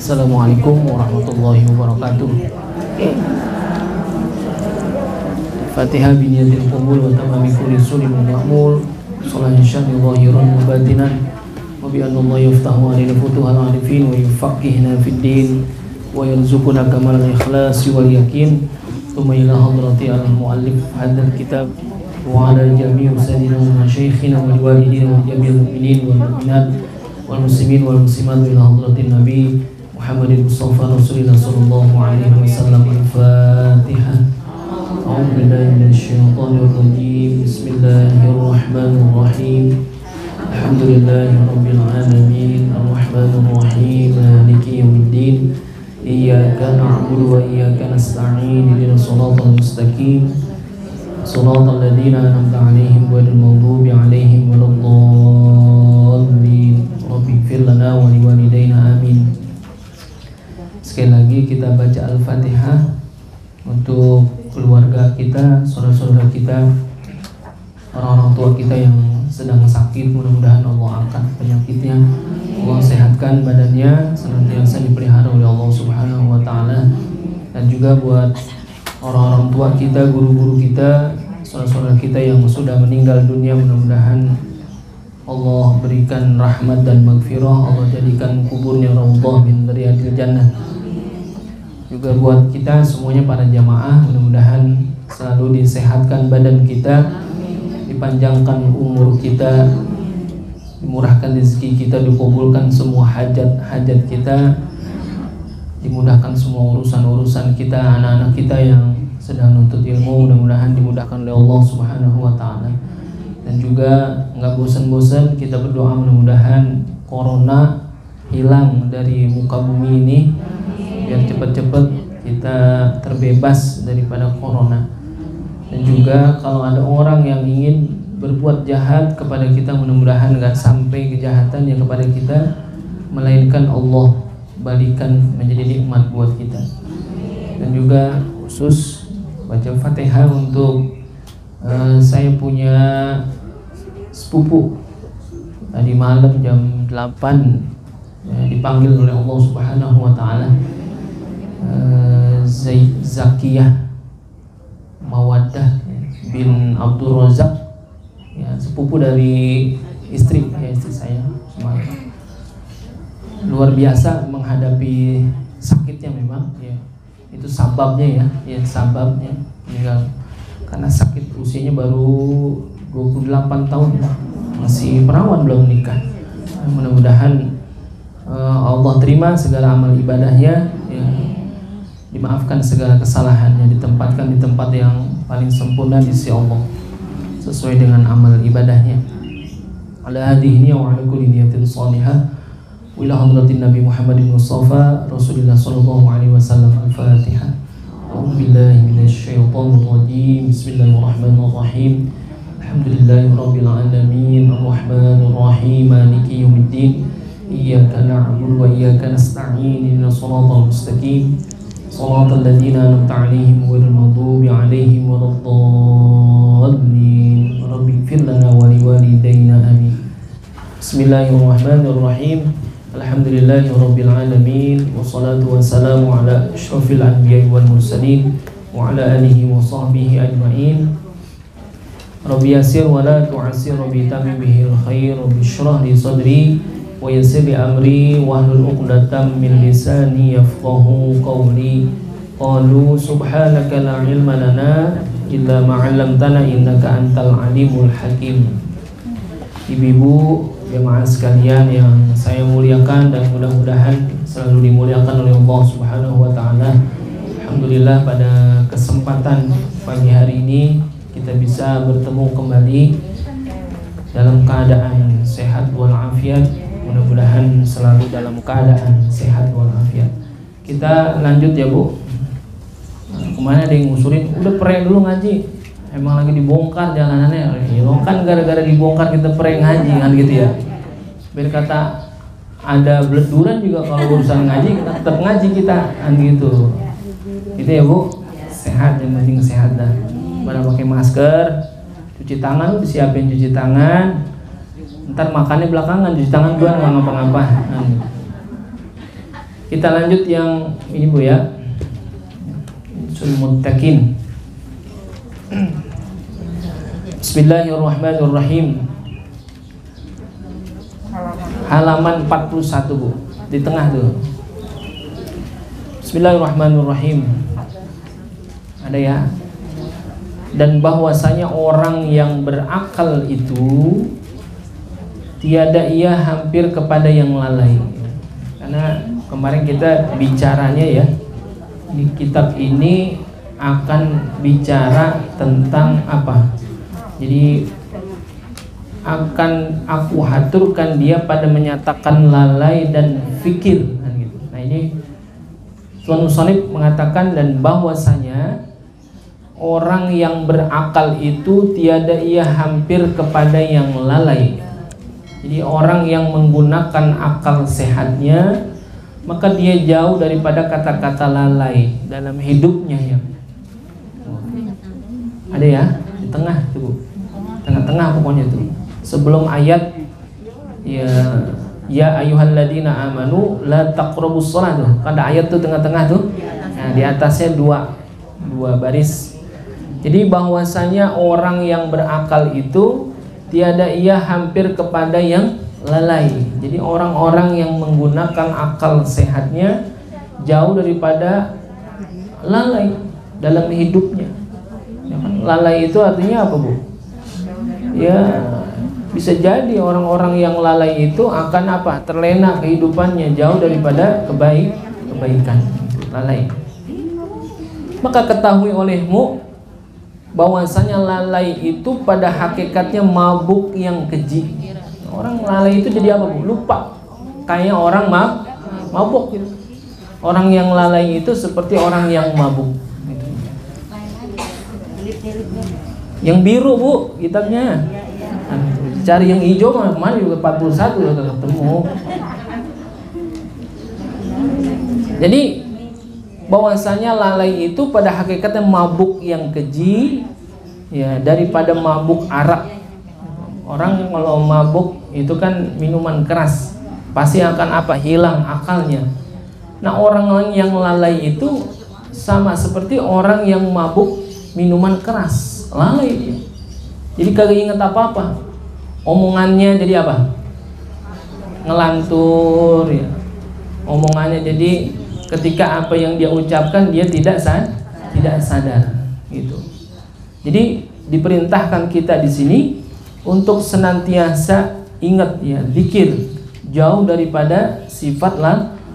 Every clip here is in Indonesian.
Assalamualaikum warahmatullahi wabarakatuh. Fatihah biniyatil qubul wa tamami kulli sunnah ma'mul. Salam syar'i zahiran wa batinan. Wa bi anna Allah yaftahu alaina futuhal arifin wa yufaqqihna fid din wa yarzuquna kamal ikhlas wal yakin. Tsumma ila hadrati al-muallif hadzal kitab wa ala jami' usadina wa masyayikhina wa walidina wa jami'il mu'minin wal mu'minat wal muslimin wal muslimat ila hadratin nabi Muhammadin Mustafa Rasulullah sallallahu alaihi wasallam. Al-Fatihah. A'udzu billahi minasyaitonir rajim. Bismillahirrahmanirrahim. Alhamdulillahirabbil alamin. Arrahmanir rahim. Maliki yaumiddin. Iyyaka na'budu wa iyyaka nasta'in. Ihdinas siratal mustaqim. Shiratal ladzina an'amta 'alaihim ghairil maghdubi 'alaihim waladdallin. Rabbighfir lana wa liwalidayna amin. Sekali lagi kita baca Al-Fatihah untuk keluarga kita, saudara-saudara kita, orang-orang tua kita yang sedang sakit. Mudah-mudahan Allah angkat penyakitnya, Allah sehatkan badannya, senantiasa dipelihara oleh Allah Subhanahu wa Ta'ala. Dan juga buat orang-orang tua kita, guru-guru kita, saudara-saudara kita yang sudah meninggal dunia, mudah-mudahan Allah berikan rahmat dan maghfirah, Allah jadikan kuburnya raudhah min riyadil jannah. Juga buat kita semuanya para jamaah, mudah-mudahan selalu disehatkan badan kita, dipanjangkan umur kita, dimurahkan rezeki kita, dikabulkan semua hajat-hajat kita, dimudahkan semua urusan-urusan kita, anak-anak kita yang sedang nuntut ilmu, mudah-mudahan dimudahkan oleh Allah Subhanahu wa Ta'ala. Dan juga nggak bosan-bosan kita berdoa mudah-mudahan corona hilang dari muka bumi ini, biar cepat-cepat kita terbebas daripada corona. Dan juga kalau ada orang yang ingin berbuat jahat kepada kita, mudah-mudahan nggak sampai kejahatan yang kepada kita, melainkan Allah balikan menjadi nikmat buat kita. Dan juga khusus baca Fatihah untuk saya punya sepupu tadi malam jam 8 dipanggil oleh Allah Subhanahu wa Ta'ala, Zakiyah Mawaddah bin Abdul Razak, ya, sepupu dari istri saya semalam. Luar biasa menghadapi sakitnya memang, ya. Itu sababnya ya sababnya meninggal karena sakit. Usianya baru 28 tahun, masih perawan, belum nikah. Mudah-mudahan Allah terima segala amal ibadahnya, ya, dimaafkan segala kesalahannya, ditempatkan di tempat yang paling sempurna di sisi Allah sesuai dengan amal ibadahnya. Ala hadhihi wa ala kulli niyatin shalihah wa ila hadratin Nabi Muhammadin Mustafa Rasulullah sallallahu alaihi wasallam. Al-Fatihah. A'udzu billahi minasyaitonir rajim. Bismillahirrahmanirrahim. Alhamdulillahirabbil alamin. Arrahmanir rahim. Maliki yaumiddin. Iyyaka na'budu wa iyyaka nasta'in. Ihdinas siratal mustaqim. Shiratal ladzina an'amta 'alaihim ghairil maghdubi 'alaihim waladdallin. Rabbighfir lana wa liwalidayna amin. Bismillahirrahmanirrahim. Alhamdulillahirabbil alamin. Wassalatu wassalamu ala asyrafil anbiya'i wal mursalin wa ala alihi wa sahbihi ajma'in. Rabbi yassir wa la tu'assir, Rabbi tamim bihil khair, Rabbi shrah li sadri wa yassir li amri wahlul 'uqdatam min lisani yafqahu qawli. Qalu subhanaka la ilma lana illa ma 'allamtana innaka antal alimul hakim. Ibu-ibu jemaah sekalian yang saya muliakan dan mudah-mudahan selalu dimuliakan oleh Allah Subhanahu wa Ta'ala. Alhamdulillah pada kesempatan pagi hari ini kita bisa bertemu kembali dalam keadaan sehat walafiat. Mudah-mudahan selalu dalam keadaan sehat walafiat. Kita lanjut ya Bu. Kemana ada yang ngusurin, udah pray dulu ngaji, emang lagi dibongkar jalanannya. Ya, kan gara-gara dibongkar kita pray ngaji kan gitu ya. Biar kata ada beleduran juga kalau urusan ngaji, kita tetap ngaji kita kan gitu. Gitu ya Bu. Sehat, yang penting sehat dah. Pada pakai masker, cuci tangan, disiapin cuci tangan. Ntar makannya belakangan, cuci tangan duluan, nggak ngapa-ngapa. Kita lanjut yang ini Bu ya. Sul Muttaqin. Bismillahirrahmanirrahim. Halaman 41 Bu, di tengah tuh. Bismillahirrahmanirrahim. Ada ya. Dan bahwasanya orang yang berakal itu tiada ia hampir kepada yang lalai. Karena kemarin kita bicaranya ya, di kitab ini akan bicara tentang apa? Jadi akan aku haturkan dia pada menyatakan lalai dan fikir kan gitu. Nah ini Tuan Musonib mengatakan dan bahwasanya orang yang berakal itu tiada ia hampir kepada yang lalai. Jadi orang yang menggunakan akal sehatnya maka dia jauh daripada kata-kata lalai dalam hidupnya ya. Ada ya di tengah tuh, tengah-tengah pokoknya tuh. Sebelum ayat ya ayyuhalladzina amanu la taqrabus shalah tuh. Ada ayat tuh tengah-tengah tuh. Nah, di atasnya dua baris. Jadi bahwasanya orang yang berakal itu tiada ia hampir kepada yang lalai. Jadi orang-orang yang menggunakan akal sehatnya jauh daripada lalai dalam hidupnya. Ya kan? Lalai itu artinya apa Bu? Ya bisa jadi orang-orang yang lalai itu akan apa? Terlena kehidupannya jauh daripada kebaikan. Lalai. Maka ketahui olehmu bahwasanya lalai itu pada hakikatnya mabuk yang keji. Orang lalai itu jadi apa Bu? Lupa. Kayak orang mabuk gitu. Orang yang lalai itu seperti orang yang mabuk. Yang biru Bu kitabnya. Cari yang hijau mana juga 41 udah ketemu. Jadi bahwasanya lalai itu pada hakikatnya mabuk yang keji ya, daripada mabuk arak. Orang kalau mabuk itu kan minuman keras, pasti akan apa? Hilang akalnya. Nah, orang yang lalai itu sama seperti orang yang mabuk minuman keras, lalai dia. Jadi kagak ingat apa-apa. Omongannya jadi apa? Ngelantur ya. Omongannya jadi ketika apa yang dia ucapkan dia tidak sadar gitu. Jadi diperintahkan kita di sini untuk senantiasa ingat ya, zikir, jauh daripada sifat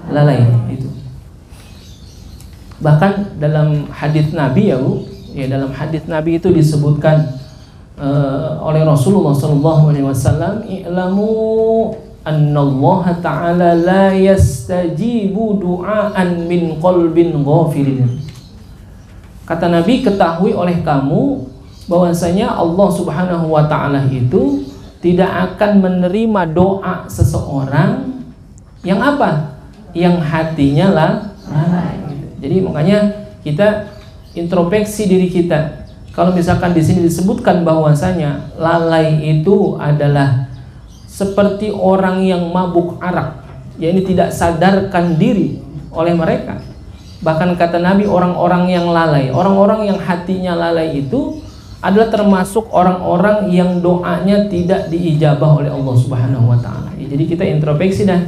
lalai itu. Bahkan dalam hadits Nabi ya Bu, ya dalam hadits Nabi itu disebutkan oleh Rasulullah SAW, i'lamu annallaha ta'ala la yastajibu du'aan min qalbin ghafirin. Kata Nabi, ketahui oleh kamu bahwasanya Allah Subhanahu wa ta'ala itu tidak akan menerima doa seseorang yang apa? Yang hatinya lalai. Jadi makanya kita introspeksi diri kita. Kalau misalkan di sini disebutkan bahwasanya lalai itu adalah seperti orang yang mabuk arak, yakni tidak sadarkan diri oleh mereka. Bahkan kata Nabi, orang-orang yang lalai, orang-orang yang hatinya lalai itu adalah termasuk orang-orang yang doanya tidak diijabah oleh Allah Subhanahu wa ta'ala. Jadi kita introspeksi dah.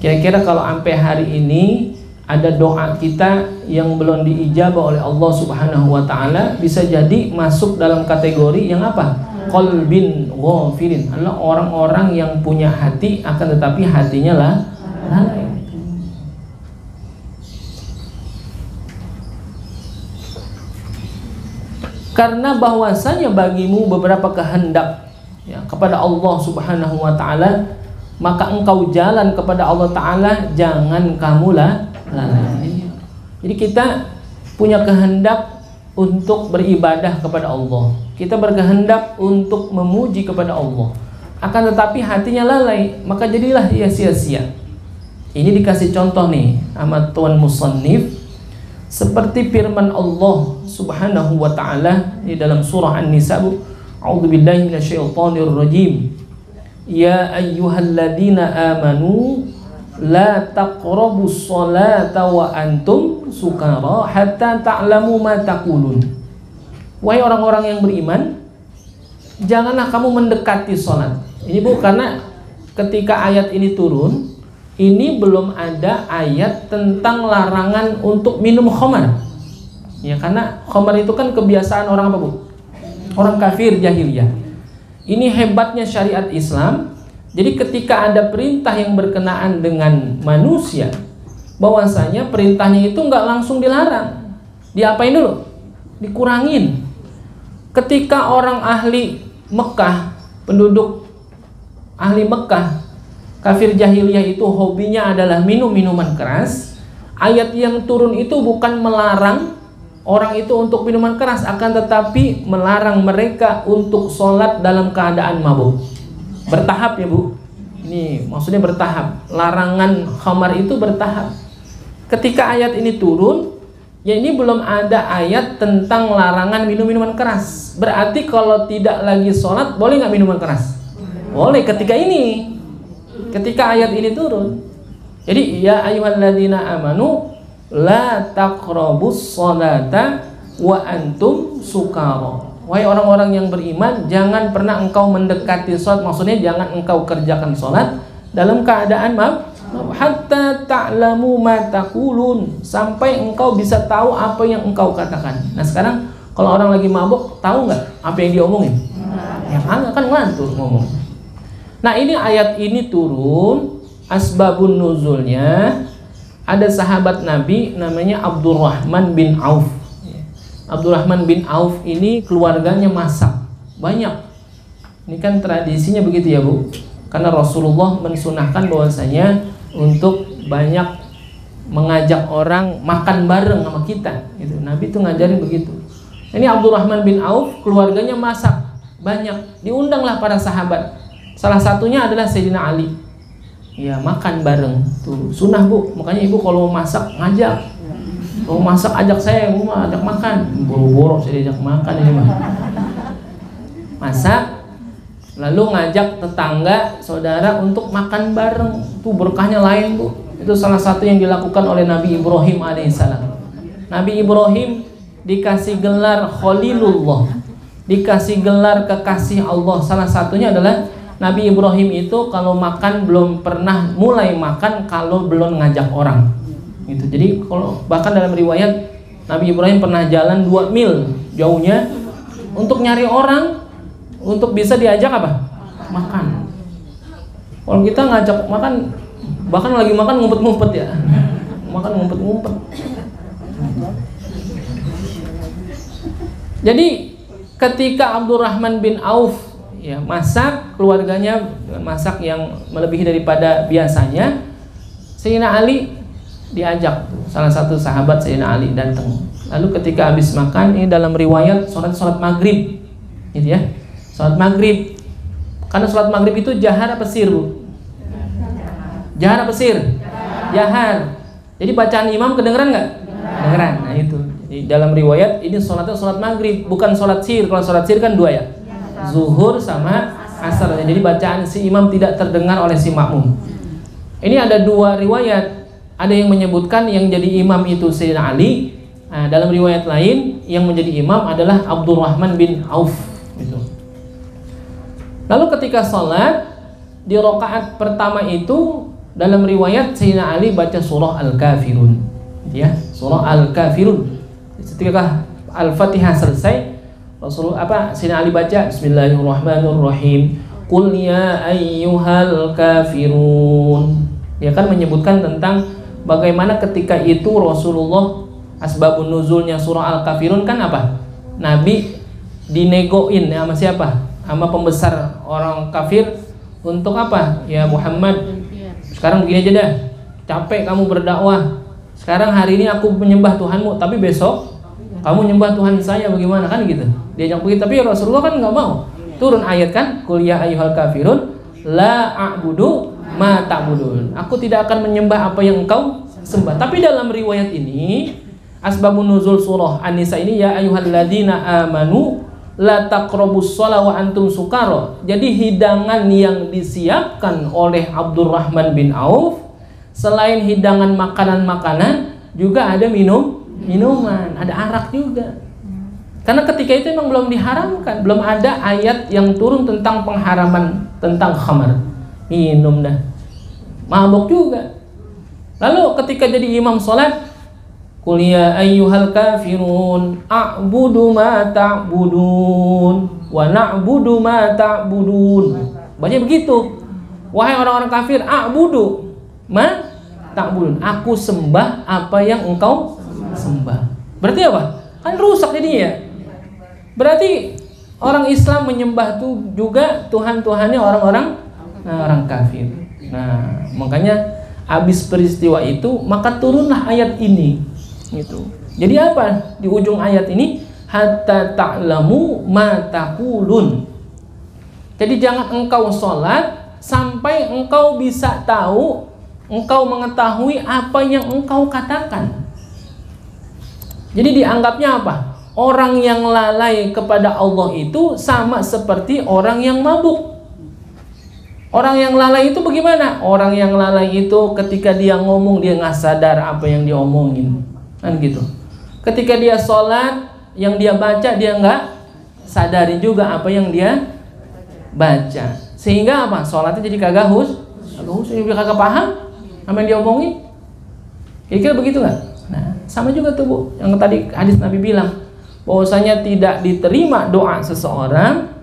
Kira-kira kalau sampai hari ini ada doa kita yang belum diijabah oleh Allah Subhanahu wa ta'ala, bisa jadi masuk dalam kategori yang apa? Qalbin ghafirin, adalah orang-orang yang punya hati akan tetapi hatinya lalai. Karena bahwasanya bagimu beberapa kehendak ya, kepada Allah Subhanahu wa ta'ala, maka engkau jalan kepada Allah ta'ala, jangan kamu lalai. Jadi kita punya kehendak untuk beribadah kepada Allah, kita berkehendak untuk memuji kepada Allah, akan tetapi hatinya lalai, maka jadilah ia sia-sia. Ini dikasih contoh nih sama Tuan Musannif, seperti firman Allah Subhanahu wa ta'ala di dalam surah An-Nisa. A'udzubillahi minasyaitonir rajim. Ya ayyuhalladzina amanu la taqrabus sholata wa antum sukara hatta ta'lamu ma taqulun. Wahai orang-orang yang beriman, janganlah kamu mendekati sholat. Ini Bu, karena ketika ayat ini turun, ini belum ada ayat tentang larangan untuk minum khamar. Ya, karena khamar itu kan kebiasaan orang apa Bu? Orang kafir jahiliyah. Ini hebatnya syariat Islam. Jadi ketika ada perintah yang berkenaan dengan manusia, bahwasanya perintahnya itu nggak langsung dilarang. Diapain dulu? Dikurangin. Ketika orang ahli Mekah, penduduk ahli Mekah, kafir jahiliyah itu hobinya adalah minum minuman keras, ayat yang turun itu bukan melarang orang itu untuk minuman keras, akan tetapi melarang mereka untuk sholat dalam keadaan mabuk. Bertahap ya Bu. Ini maksudnya bertahap. Larangan khamar itu bertahap. Ketika ayat ini turun, ya ini belum ada ayat tentang larangan minum minuman keras. Berarti kalau tidak lagi sholat, boleh nggak minuman keras? Boleh ketika ini. Ketika ayat ini turun. Jadi ya ayyuhalladzina amanu la taqrabus sholata wa antum sukara. Wahai orang-orang yang beriman, jangan pernah engkau mendekati sholat. Maksudnya jangan engkau kerjakan sholat dalam keadaan mabuk. Hatta ta'lamu ma taqulun, sampai engkau bisa tahu apa yang engkau katakan. Nah sekarang kalau orang lagi mabuk, tahu nggak apa yang dia omongin? Ya kan ngelantur ngomong. Nah ini ayat ini turun, asbabun nuzulnya, ada sahabat Nabi namanya Abdurrahman bin Auf. Abdurrahman bin Auf ini keluarganya masak banyak. Ini kan tradisinya begitu ya Bu. Karena Rasulullah mensunahkan bahwasanya untuk banyak mengajak orang makan bareng sama kita. Gitu. Nabi itu ngajarin begitu. Ini Abdurrahman bin Auf keluarganya masak banyak. Diundanglah para sahabat. Salah satunya adalah Sayyidina Ali. Ya makan bareng. Tuh sunnah Bu. Makanya Ibu kalau mau masak ngajak. Mau masak ajak saya, mau ajak makan. Boro-boro saya diajak makan ini mah. Masak, lalu ngajak tetangga, saudara untuk makan bareng. Itu berkahnya lain Bu. Itu salah satu yang dilakukan oleh Nabi Ibrahim alaihissalam. Nabi Ibrahim dikasih gelar Khalilullah, dikasih gelar kekasih Allah. Salah satunya adalah Nabi Ibrahim itu kalau makan belum pernah mulai makan kalau belum ngajak orang. Gitu. Jadi kalau bahkan dalam riwayat Nabi Ibrahim pernah jalan 2 mil jauhnya untuk nyari orang untuk bisa diajak apa? Makan. Kalau kita ngajak makan, bahkan lagi makan ngumpet-ngumpet ya. Makan ngumpet-ngumpet. Jadi ketika Abdurrahman bin Auf ya masak, keluarganya masak yang melebihi daripada biasanya, Sayyidina Ali diajak, salah satu sahabat Sayyidina Ali datang. Lalu ketika habis makan, ini dalam riwayat sholat maghrib, gitu ya, sholat maghrib. Karena sholat maghrib itu jahar apa sir Bu? Jahar apa sir? Jahar. Jadi bacaan imam kedengeran nggak? Kedengeran. Nah itu. Di dalam riwayat ini sholatnya sholat maghrib, bukan sholat sir. Kalau sholat sir kan 2 ya, zuhur sama asar. Jadi bacaan si imam tidak terdengar oleh si makmum. Ini ada 2 riwayat. Ada yang menyebutkan yang jadi imam itu Sayyidina Ali. Nah, dalam riwayat lain yang menjadi imam adalah Abdurrahman bin Auf. Gitu. Lalu ketika sholat di rakaat pertama itu dalam riwayat Sayyidina Ali baca surah Al-Kafirun. Ya, surah Al-Kafirun. Ketika Al-Fatihah selesai, Sayyidina Ali baca Bismillahirrahmanirrahim. Qul ya ayyuhal kafirun. Dia kan menyebutkan tentang bagaimana ketika itu Rasulullah, asbabun nuzulnya surah Al-Kafirun kan apa? Nabi dinegoin ya sama siapa? Sama pembesar orang kafir untuk apa? Ya Muhammad, sekarang begini aja dah, capek kamu berdakwah. Sekarang hari ini aku menyembah Tuhanmu, tapi besok kamu menyembah Tuhan saya, bagaimana kan gitu? Diajak begitu, tapi Rasulullah kan nggak mau. Turun ayat kan, Qul ya ayyuhal kafirun la a'budu ma ta'budun. Aku tidak akan menyembah apa yang engkau sembah. Tapi dalam riwayat ini, asbabun nuzul surah An-Nisa ini ya ayyuhalladzina amanu la taqrabus shalah wa antum sukara. Jadi hidangan yang disiapkan oleh Abdurrahman bin Auf selain hidangan makanan-makanan juga ada minuman, ada arak juga. Karena ketika itu memang belum diharamkan, belum ada ayat yang turun tentang pengharaman tentang khamar, minum dah, mabuk juga. Lalu ketika jadi imam sholat, qul ya ayyuhal kafirun a'budu ma ta'budun wa na'budu ma ta'budun. Baca begitu, wahai orang-orang kafir, a'budu ma ta'budun, aku sembah apa yang engkau sembah. Berarti apa? Kan rusak jadinya ya. Berarti orang Islam menyembah tuh juga Tuhan-Tuhannya orang kafir. Nah, makanya habis peristiwa itu maka turunlah ayat ini gitu. Jadi apa di ujung ayat ini? Hatta ta'lamu ma taqulun. Jadi jangan engkau sholat sampai engkau bisa tahu, engkau mengetahui apa yang engkau katakan. Jadi dianggapnya apa? Orang yang lalai kepada Allah itu sama seperti orang yang mabuk. Orang yang lalai itu bagaimana? Orang yang lalai itu ketika dia ngomong dia nggak sadar apa yang dia omongin, kan gitu. Ketika dia sholat, yang dia baca dia nggak sadari juga apa yang dia baca. Sehingga apa? Sholatnya jadi kagak dia kagak paham apa yang dia omongin. Kira-kira begitu nggak? Nah, sama juga tuh Bu, yang tadi hadis Nabi bilang bahwasanya tidak diterima doa seseorang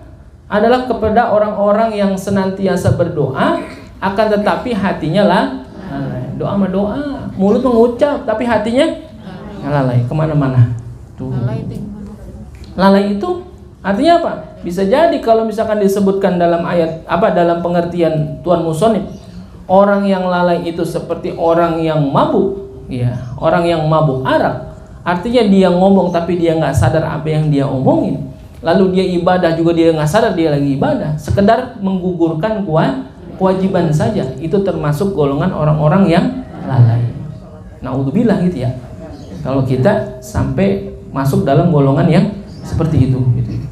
adalah kepada orang-orang yang senantiasa berdoa akan tetapi hatinya lalai. Doa mah doa, mulut mengucap tapi hatinya lalai kemana-mana. Tuh. Lalai itu artinya apa? Bisa jadi kalau misalkan disebutkan dalam ayat dalam pengertian Tuan Musonib, orang yang lalai itu seperti orang yang mabuk, ya, orang yang mabuk arak. Artinya dia ngomong tapi dia nggak sadar apa yang dia omongin. Lalu dia ibadah juga dia nggak sadar dia lagi ibadah. Sekedar menggugurkan kewajiban saja. Itu termasuk golongan orang-orang yang lalai. Naudzubillah gitu ya. Kalau kita sampai masuk dalam golongan yang seperti itu. Gitu.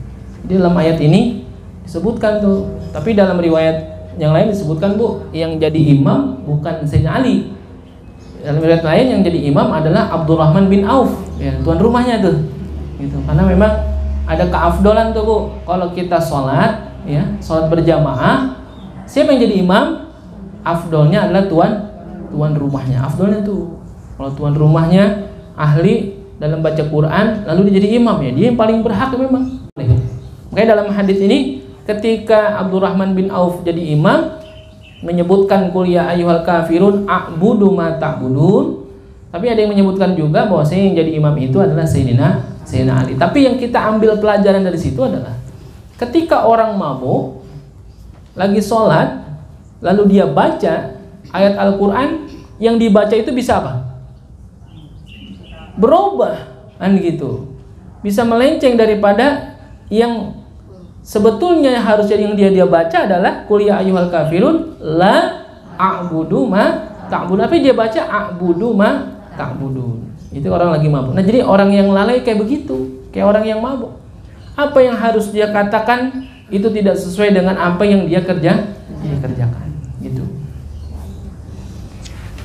Jadi dalam ayat ini disebutkan tuh. Tapi dalam riwayat yang lain disebutkan Bu, yang jadi imam bukan Sayyidina Ali. Dalam riwayat lain yang jadi imam adalah Abdurrahman bin Auf, ya, tuan rumahnya tuh, gitu. Karena memang ada keafdolan tuh Bu, kalau kita sholat, ya, sholat berjamaah, siapa yang jadi imam? Afdolnya adalah tuan rumahnya. Afdolnya tuh, kalau tuan rumahnya ahli dalam baca Quran, lalu dia jadi imam, ya, dia yang paling berhak memang. Makanya dalam hadis ini, ketika Abdurrahman bin Auf jadi imam, menyebutkan qul ya ayyuhal kafirun a'budu ma ta'budun. Tapi ada yang menyebutkan juga bahwa yang jadi imam itu adalah Sayyidina Ali. Tapi yang kita ambil pelajaran dari situ adalah ketika orang mabuk lagi sholat lalu dia baca ayat Al-Quran, yang dibaca itu bisa apa? Berubah, kan gitu. Bisa melenceng daripada yang sebetulnya harusnya yang dia baca adalah qul ya ayyuhal kafirun la a'budu ma ta'budun. Tapi dia baca a'budu ma ta'budun. Itu orang lagi mabuk. Nah, jadi orang yang lalai kayak begitu, kayak orang yang mabuk. Apa yang harus dia katakan itu tidak sesuai dengan apa yang dia kerjakan. Gitu.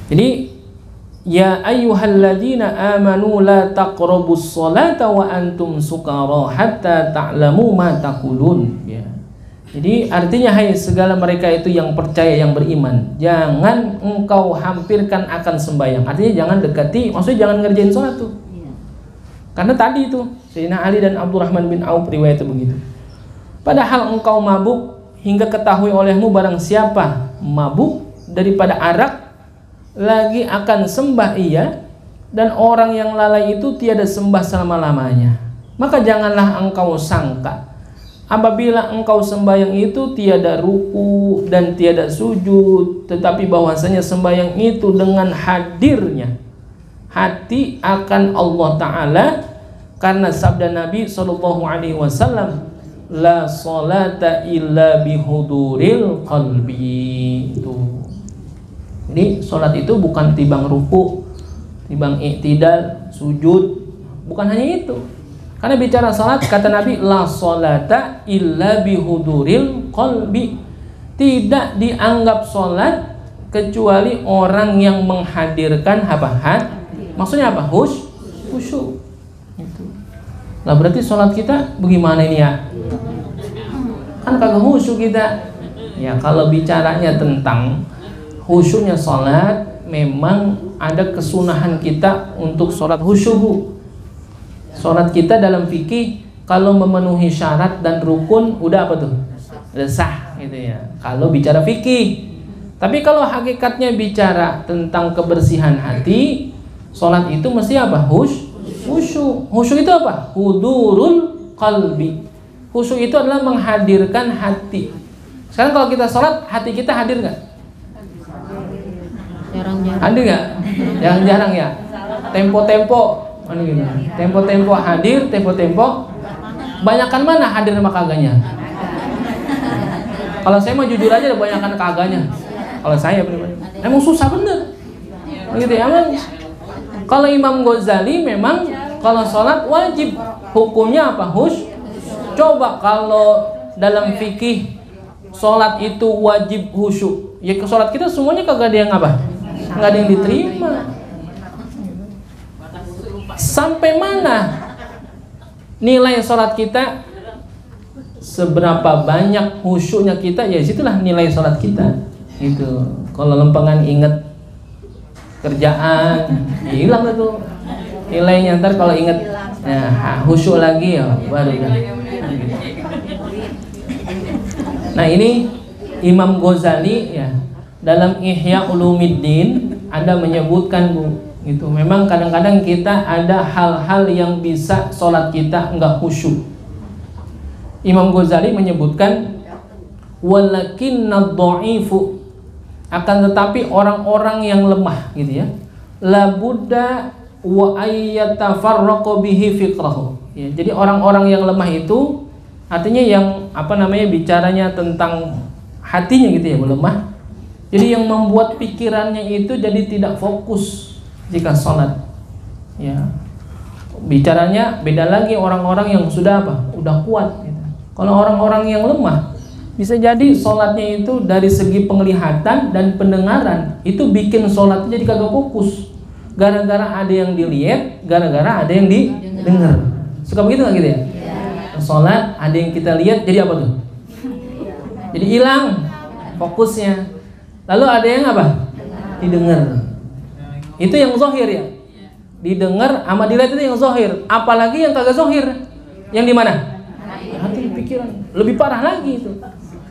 Jadi ya ayyuhalladzina amanu la taqrabus sholata wa antum sukara hatta ta'lamu ma taqulun, ya. Jadi artinya hai segala mereka itu yang percaya, yang beriman, jangan engkau hampirkan akan sembahyang. Artinya jangan dekati, maksudnya jangan ngerjain sholat tuh. Karena tadi itu Sayyidina Ali dan Abdurrahman bin Auf riwayatnya begitu. Padahal engkau mabuk hingga ketahui olehmu barang siapa mabuk daripada arak lagi akan sembah ia, dan orang yang lalai itu tiada sembah selama-lamanya. Maka janganlah engkau sangka apabila engkau sembahyang itu tiada ruku dan tiada sujud, tetapi bahwasanya sembahyang itu dengan hadirnya hati akan Allah Ta'ala, karena sabda Nabi SAW, la salata illa bihuduril qalbi. Jadi sholat itu bukan timbang ruku, timbang i'tidal, sujud, bukan hanya itu. Karena bicara sholat, kata Nabi, la sholata illa bihuduril qalbi. Tidak dianggap sholat kecuali orang yang menghadirkan maksudnya apa? Khusyuk. Gitu. Lah berarti sholat kita bagaimana ini ya? Kan kagak khusyuk kita. Ya kalau bicaranya tentang khusyuknya sholat, memang ada kesunahan kita untuk sholat khusyuk. Sholat kita dalam fikih kalau memenuhi syarat dan rukun udah apa tuh? Udah sah gitu ya. Kalau bicara fikih. Tapi kalau hakikatnya bicara tentang kebersihan hati, sholat itu mesti apa? Khusyuk. Khusyuk itu apa? Hudurul qalbi. Khusyuk itu adalah menghadirkan hati. Sekarang kalau kita sholat, hati kita hadir nggak? Jarang-jarang. Hadir nggak? Jarang-jarang ya. Tempo-tempo, tempo-tempo hadir, tempo-tempo. Banyakan mana hadir sama kagaknya? Kalau saya mah jujur aja, banyakan kagaknya. Kalau saya pribadi, emang susah bener. Gitu ya, emang. Kalau Imam Ghazali memang kalau sholat wajib, hukumnya apa? Coba kalau dalam fikih sholat itu wajib khusyuk, ya sholat kita semuanya kagak ada yang apa? Nggak ada yang diterima. Sampai mana nilai sholat kita? Seberapa banyak khusyuknya kita, ya situlah nilai sholat kita. Gitu. Kalau lempengan inget kerjaan, hilang itu nilainya. Ntar kalau inget khusyuk lagi ya baru kan. Nah ini Imam Ghazali ya dalam Ihya Ulumuddin ada menyebutkan gitu. Memang kadang-kadang kita ada hal-hal yang bisa sholat kita enggak khusyuk. Imam Ghazali menyebutkan walakinna dha'ifu, akan tetapi orang-orang yang lemah gitu ya, la budda wa ayyatafarraqu bihi fiqrahu. Ya, jadi orang-orang yang lemah itu artinya yang bicaranya tentang hatinya gitu ya, lemah. Jadi yang membuat pikirannya itu jadi tidak fokus jika sholat. Ya. Bicaranya beda lagi orang-orang yang sudah udah kuat gitu. Kalau orang-orang yang lemah, bisa jadi sholatnya itu dari segi penglihatan dan pendengaran itu bikin sholatnya jadi kagak fokus. Gara-gara ada yang dilihat, gara-gara ada yang didengar. Suka begitu nggak gitu ya? Sholat ada yang kita lihat jadi apa tuh? Jadi hilang fokusnya. Lalu ada yang apa? Didengar. Itu yang zahir ya. Didengar sama dilihat itu yang zahir. Apalagi yang kagak zahir. Yang di mana? Hati, pikiran. Lebih parah lagi itu.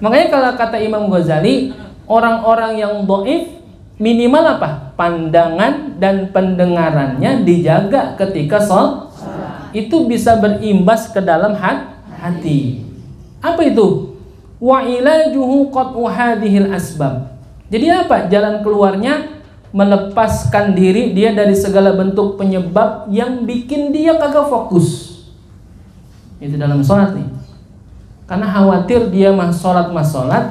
Makanya kalau kata Imam Ghazali, orang-orang yang dhaif minimal apa? Pandangan dan pendengarannya dijaga ketika sholat. Itu bisa berimbas ke dalam hati. Apa itu? Wa ilajuhu qat'u hadhil asbab. Jadi apa? Jalan keluarnya melepaskan diri dia dari segala bentuk penyebab yang bikin dia kagak fokus. Itu dalam sholat nih. Karena khawatir dia sholat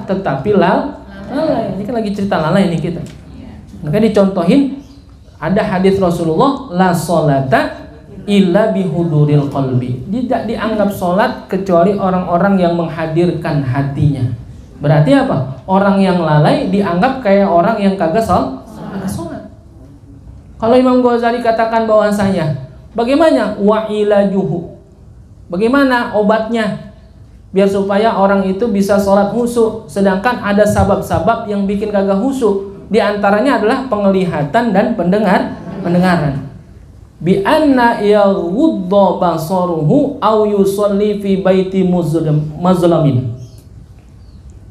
tetapi lalai. Ini kan lagi cerita lalai ini kita. Makanya dicontohin ada hadis Rasulullah, la sholata illa bihuduril qalbi. Tidak dianggap sholat kecuali orang-orang yang menghadirkan hatinya. Berarti apa? Orang yang lalai dianggap kayak orang yang kagak sholat. Kalau Imam Ghazali katakan bahwasanya bagaimana wa ilajuhu? Bagaimana obatnya? Biar supaya orang itu bisa sholat khusyuk. Sedangkan ada sabab-sabab yang bikin kagak khusyuk. Di antaranya adalah penglihatan dan pendengaran. Bi anna yaghudda basaruhu aw yusalli fi baiti mazlamin.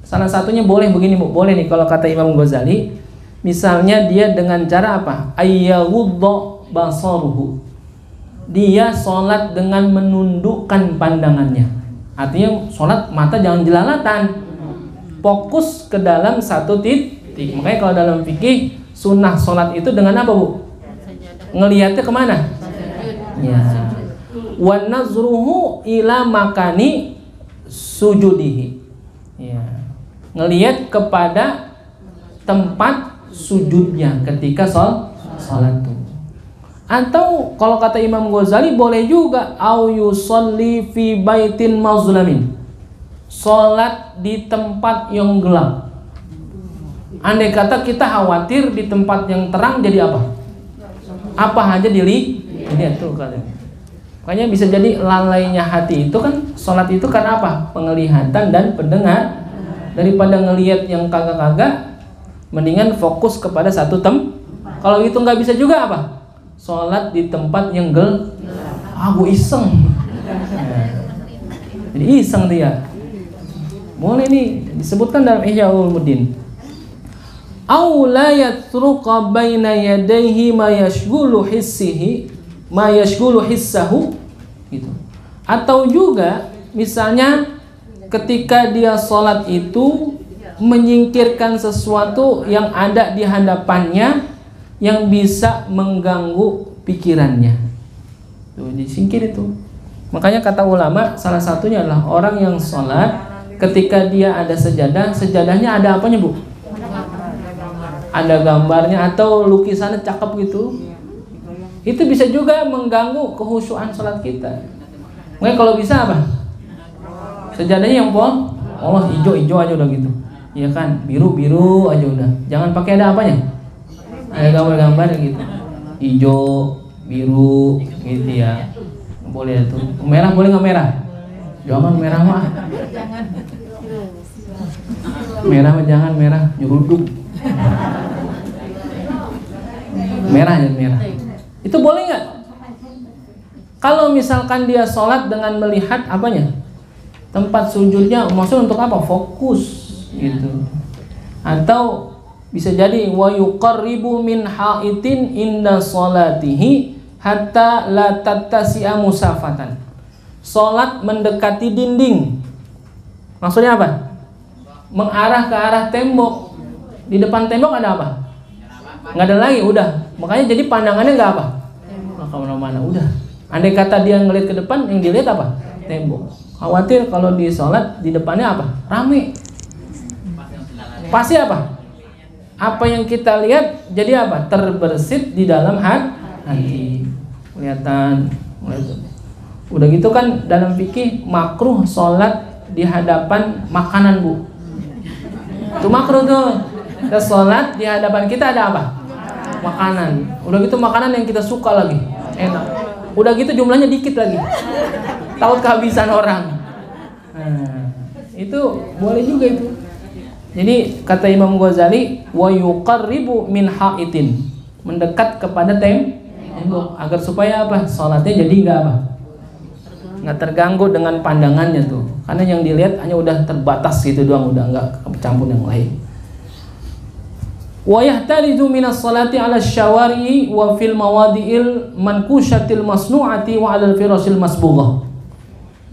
Salah satunya boleh begini Bu, boleh nih kalau kata Imam Ghazali, misalnya dia dengan cara apa? Ayyaghudda basaruhu. Dia sholat dengan menundukkan pandangannya. Artinya sholat mata jangan jelalatan, fokus ke dalam satu titik. Makanya kalau dalam fikih sunnah sholat itu dengan apa Bu? Ngelihatnya kemana? Ya. Wa nazruhu ila makani sujudihi. Ya. Ngelihat kepada tempat sujudnya ketika sholat itu. Atau kalau kata Imam Ghazali boleh juga au yusalli fi baitin mazlamin. Salat di tempat yang gelap. Andai kata kita khawatir di tempat yang terang jadi apa? Apa aja dilihat tuh kalian. Makanya bisa jadi lalainya hati itu kan, sholat itu karena apa? Penglihatan dan pendengar. Daripada ngelihat yang kagak-kagak, mendingan fokus kepada satu Kalau itu nggak bisa juga apa? Sholat di tempat yang gue iseng. Jadi iseng dia. Boleh nih disebutkan dalam Ihya Ulumuddin. Aw la yatruqa baina yadayhi ma yashghulu hissahu gitu. Atau juga misalnya ketika dia sholat itu menyingkirkan sesuatu yang ada di hadapannya yang bisa mengganggu pikirannya. Tuh, disingkir itu. Makanya kata ulama salah satunya adalah orang yang sholat ketika dia ada sejadah, sejadahnya ada apanya bu? Ada gambarnya atau lukisannya cakep gitu. Itu bisa juga mengganggu kehusyuan sholat kita. Makanya kalau bisa apa? Sejadahnya yang Allah hijau aja udah gitu. Iya kan, biru aja udah. Jangan pakai ada apanya? Ada gambar-gambar gitu. Hijau, biru gitu ya. Boleh tuh. Merah boleh nggak merah? Jangan merah mah. Merah mah jangan merah, nyeruduk. Merah ya merah. Itu boleh nggak? Kalau misalkan dia sholat dengan melihat apanya? Tempat sujudnya, maksudnya untuk apa? Fokus gitu. Atau bisa jadi wa yuqarribu min haitin inda sholatihi hatta la tattasi'a musafatan. Sholat mendekati dinding. Maksudnya apa? Mengarah ke arah tembok. Di depan tembok ada apa? Nggak ada lagi, udah. Makanya jadi pandangannya nggak apa? Nggak kemana-mana, udah. Andai kata dia ngelihat ke depan, yang dilihat apa? Tembok. Khawatir kalau di sholat di depannya apa? Rame. Pasti apa? Apa yang kita lihat jadi apa? Terbersit di dalam hati. Kelihatan. Udah gitu kan dalam fikih makruh sholat di hadapan makanan bu. Itu makruh tuh. Kita sholat di hadapan kita ada apa? Makanan. Udah gitu makanan yang kita suka lagi, enak. Udah gitu jumlahnya dikit lagi, takut kehabisan orang. Nah, itu boleh juga itu. Jadi kata Imam Ghazali, wa yuqarribu min haitin, mendekat kepada tembok agar supaya apa? Sholatnya jadi nggak terganggu dengan pandangannya tuh. Karena yang dilihat hanya udah terbatas gitu doang, udah nggak campur yang lain. Wa yahtarizu minas salati 'ala syawari'i wa fil mawadi'il mankushatil masnu'ati wa 'alal firasil masbughah.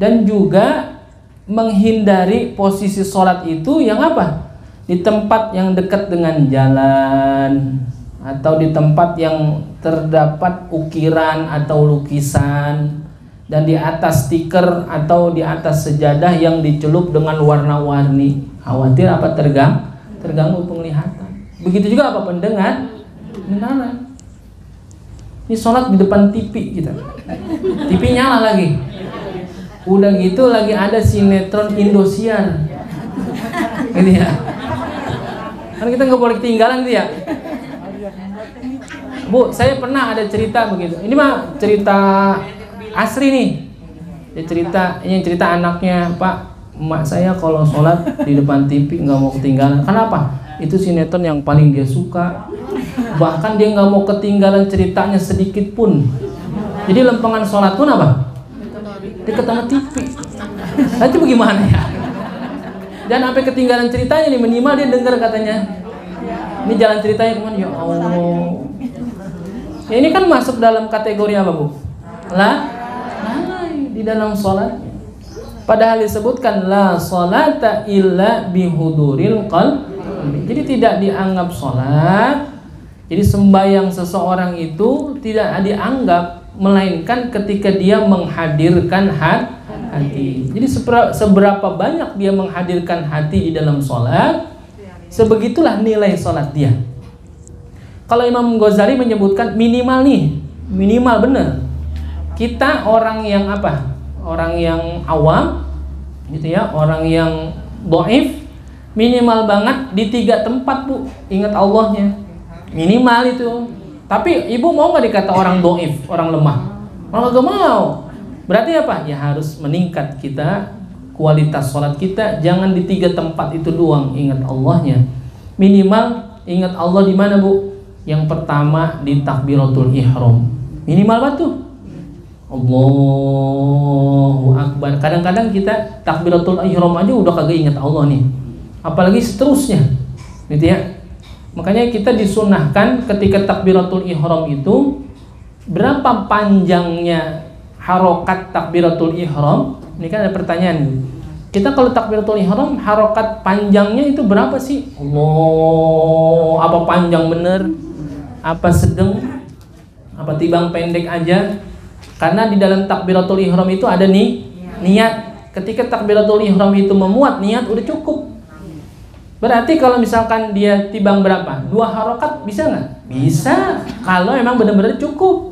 Dan juga menghindari posisi salat itu yang apa? Di tempat yang dekat dengan jalan atau di tempat yang terdapat ukiran atau lukisan dan di atas stiker atau di atas sejadah yang dicelup dengan warna-warni. Khawatir apa? Terganggu penglihatan. Begitu juga apa? Pendengaran. Ini sholat di depan TV kita. TV nyala lagi. Udah gitu lagi ada sinetron Indosiar. Gitu ya. Kan kita nggak boleh ketinggalan gitu ya. Bu, saya pernah ada cerita begitu. Ini mah cerita asri nih. Ini cerita anaknya, Pak. Emak saya kalau sholat di depan TV nggak mau ketinggalan. Kenapa? Itu sinetron yang paling dia suka. Bahkan dia nggak mau ketinggalan ceritanya sedikit pun. Jadi lempengan sholat pun apa? Dekat sama TV. Nanti bagaimana ya? Dan sampai ketinggalan ceritanya nih, minimal dia dengar katanya. Ini jalan ceritanya kemana? Ya Allah. Ya, ini kan masuk dalam kategori apa bu? Lalai di dalam sholat. Padahal disebutkan la sholata illa bihuduril qalb. Jadi tidak dianggap sholat. Jadi sembahyang seseorang itu tidak dianggap melainkan ketika dia menghadirkan hati. Jadi seberapa banyak dia menghadirkan hati di dalam sholat, sebegitulah nilai sholat dia. Kalau Imam Ghazali menyebutkan minimal benar. Kita orang yang apa? Orang yang awam, gitu ya, orang yang dhaif. Minimal banget di 3 tempat Bu, ingat Allahnya. Minimal itu. Tapi ibu mau nggak dikata orang doif, orang lemah? Malah gak mau. Berarti apa? Ya harus meningkat kita, kualitas sholat kita. Jangan di 3 tempat itu doang ingat Allahnya. Minimal ingat Allah di mana Bu? Yang pertama di takbiratul ihram. Minimal batu. Allahu Akbar. Kadang-kadang kita takbiratul ihram aja udah kagak ingat Allah nih. Apalagi seterusnya. Gitu ya. Makanya kita disunahkan ketika takbiratul ihram itu berapa panjangnya harokat takbiratul ihram? Ini kan ada pertanyaan. Kita kalau takbiratul ihram harokat panjangnya itu berapa sih? Allah, apa panjang bener? Apa sedang? Apa tibang pendek aja? Karena di dalam takbiratul ihram itu ada nih niat. Ketika takbiratul ihram itu memuat niat udah cukup. Berarti kalau misalkan dia tibang berapa? 2 harokat bisa nggak? Bisa. Kalau emang benar-benar cukup.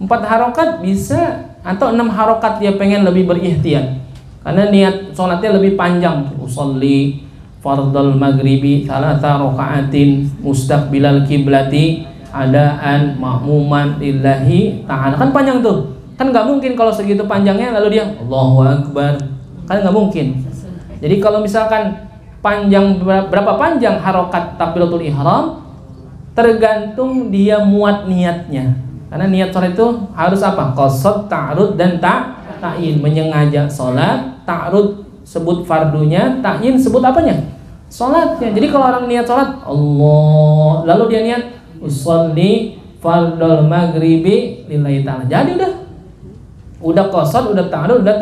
4 harokat bisa. Atau 6 harokat dia pengen lebih berikhtiar. Karena niat sholatnya lebih panjang. Usolli fardal maghribi 3 rakaatin mustaqbilal kiblati adaan ma'muman lillahi ta'ala. Kan panjang tuh. Kan nggak mungkin kalau segitu panjangnya lalu dia Allahu Akbar. Kan nggak mungkin. Jadi kalau misalkan panjang berapa panjang harokat takbiratul ihram tergantung dia muat niatnya. Karena niat sholat itu harus apa? Qasad, ta'arud dan ta'yin. Menyengaja sholat, ta'arud sebut fardunya, ta'yin sebut apanya? Sholatnya. Jadi kalau orang niat sholat Allah, lalu dia niat usolli fardal maghribi lillahi ta'ala. Jadi udah qasad, udah ta'arud, udah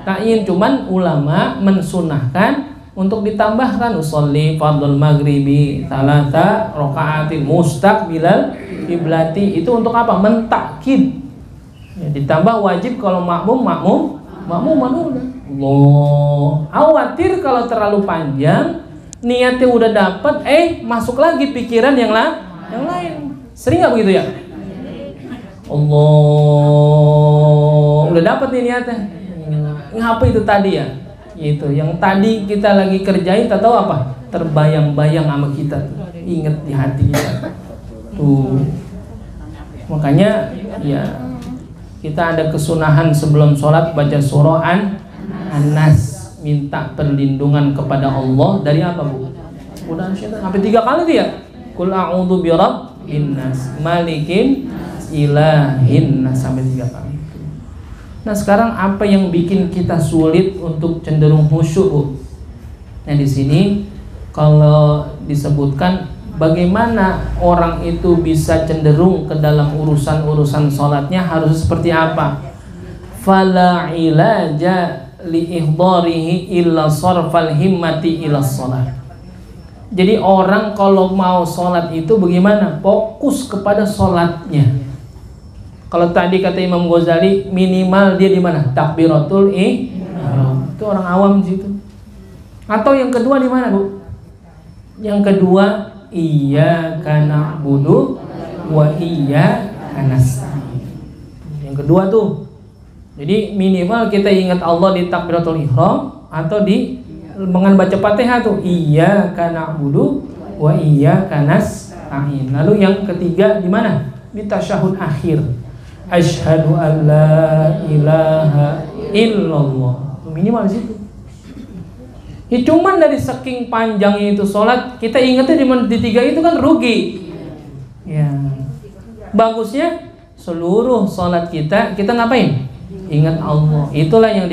ta'yin. Cuman ulama mensunahkan untuk ditambahkan usolli fardul maghribi 3 rakaatin mustaqbilal kiblati. Itu untuk apa? Mentakkid. Ya, ditambah wajib kalau makmum Allah. Khawatir kalau terlalu panjang, niatnya udah dapat, masuk lagi pikiran yang lain. Sering nggak begitu ya? Allah, udah dapat nih niatnya. Ngapa itu tadi ya? Itu yang tadi kita lagi kerjain, tak tahu apa terbayang-bayang sama kita, inget di hati kita tuh. Makanya ya kita ada kesunahan sebelum sholat baca surah An-Nas, minta perlindungan kepada Allah dari apa Bu? Udah syaitan sampai 3 kali dia. Qul a'udzu birabbin nas, malikin ilahin nas, sampai 3 kali. Nah sekarang apa yang bikin kita sulit untuk cenderung khusyuk Bu? Nah di sini kalau disebutkan bagaimana orang itu bisa cenderung ke dalam urusan-urusan sholatnya harus seperti apa? Fala ilaja li ihdarihi illa sarfal himmati ila sholat. Jadi orang kalau mau sholat itu bagaimana? Fokus kepada sholatnya. Kalau tadi kata Imam Ghazali minimal dia di mana? Takbiratul ihram. Itu orang awam situ. Atau yang kedua di mana Bu? Yang kedua iyyaka na'budu wa iyyaka nasta'in. Yang kedua tuh. Jadi minimal kita ingat Allah di takbiratul ihram atau di baca Fatihah tuh iyyaka na'budu wa iyyaka nasta'in. Lalu yang ketiga di mana? Di tasyahud akhir. Asyhadu an la ilaha illallah. Minimal di situ. Ya cuman dari saking panjangnya itu sholat, kita ingatnya di 3 itu kan rugi. Ya. Bagusnya seluruh sholat kita ngapain? Ingat Allah. Itulah yang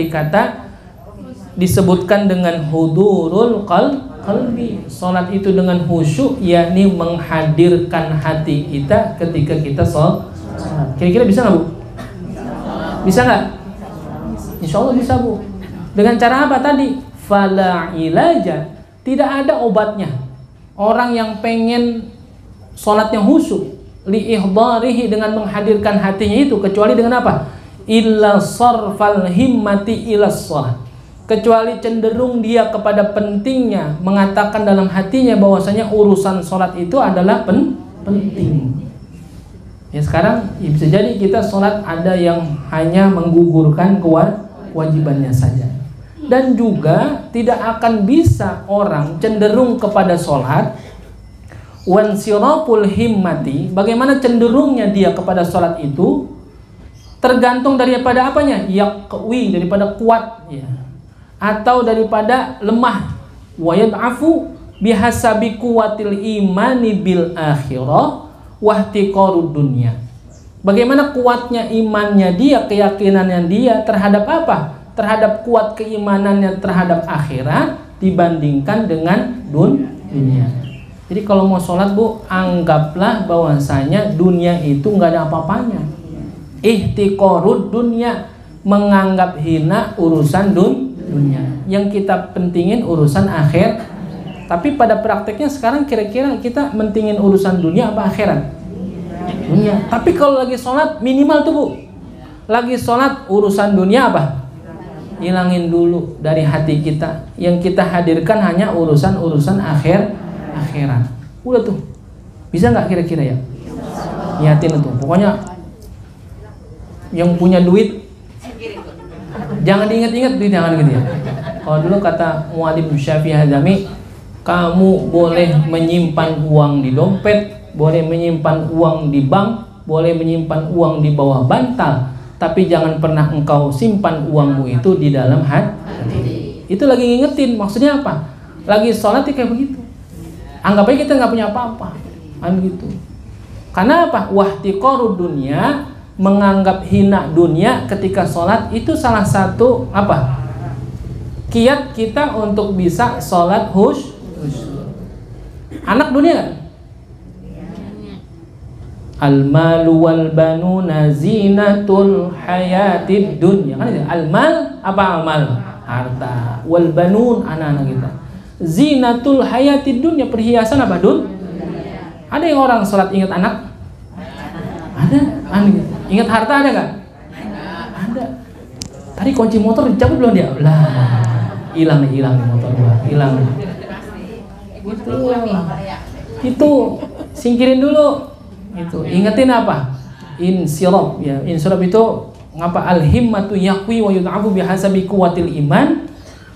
disebutkan dengan hudurul qalbi. Sholat itu dengan khusyuk, yakni menghadirkan hati kita ketika kita sholat. Kira-kira bisa nggak Bu? Bisa nggak? Insya Allah bisa Bu. Dengan cara apa tadi? Fala ilaja. Tidak ada obatnya. Orang yang pengen sholatnya khusyuk, li ihdarihi, dengan menghadirkan hatinya itu, kecuali dengan apa? Illa sarfal himmati ila sholat. Kecuali cenderung dia kepada pentingnya, mengatakan dalam hatinya bahwasanya urusan sholat itu adalah penting. Ya sekarang ya bisa jadi kita sholat ada yang hanya menggugurkan kewajibannya saja. Dan juga tidak akan bisa orang cenderung kepada sholat. Wansiraful himmati, bagaimana cenderungnya dia kepada sholat itu tergantung daripada apanya? Yaqwi, daripada kuat ya, atau daripada lemah. Wa yad'afu bihasabi quwwatil imani bil akhirah wa ihtiqarud dunya. Bagaimana kuatnya imannya dia, keyakinannya dia terhadap apa? Terhadap kuat keimanannya terhadap akhirat dibandingkan dengan dunia. Jadi kalau mau sholat Bu, anggaplah bahwasanya dunia itu nggak ada apa-apanya. Ihtiqarud dunya, menganggap hina urusan dunia. Yang kita pentingin urusan akhir. Tapi pada prakteknya sekarang kira-kira kita mentingin urusan dunia apa akhirat? Dunia. Tapi kalau lagi sholat minimal tuh Bu, lagi sholat urusan dunia apa? Hilangin dulu dari hati kita. Yang kita hadirkan hanya urusan akhirat. Udah tuh, bisa nggak kira-kira ya? Niatin tuh. Pokoknya yang punya duit jangan diingat-ingat duit, jangan gitu ya. Kalau dulu kata Mu'adzim bin Syafi'i Hadzami, kamu boleh menyimpan uang di dompet, boleh menyimpan uang di bank, boleh menyimpan uang di bawah bantal, tapi jangan pernah engkau simpan uangmu itu di dalam hati. Itu lagi ngingetin, maksudnya apa? Lagi sholat kayak begitu. Anggap aja kita nggak punya apa-apa, kan gitu. Karena apa? Wahtiqarud dunya, menganggap hina dunia ketika sholat itu salah satu apa? Kiat kita untuk bisa sholat khusyuk. Anak dunia kan? Al-malu wal banuna zinatul hayatid dunya. Kan itu? Al-mal apa amal? Harta. Wal banun anak-anak kita. Zinatul hayatid dunya, perhiasan apa Ada yang orang sholat ingat anak? Ada. Ingat harta ada nggak? Ada. Tadi kunci motor dicabut belum dia? Lah, hilang nih motor gua, hilang. Itu singkirin dulu. Itu ingetin apa? Insirab ya. Insirab itu ngapa? Al-himmatu yaqwi wa yud'afu bihasabi quwwatil iman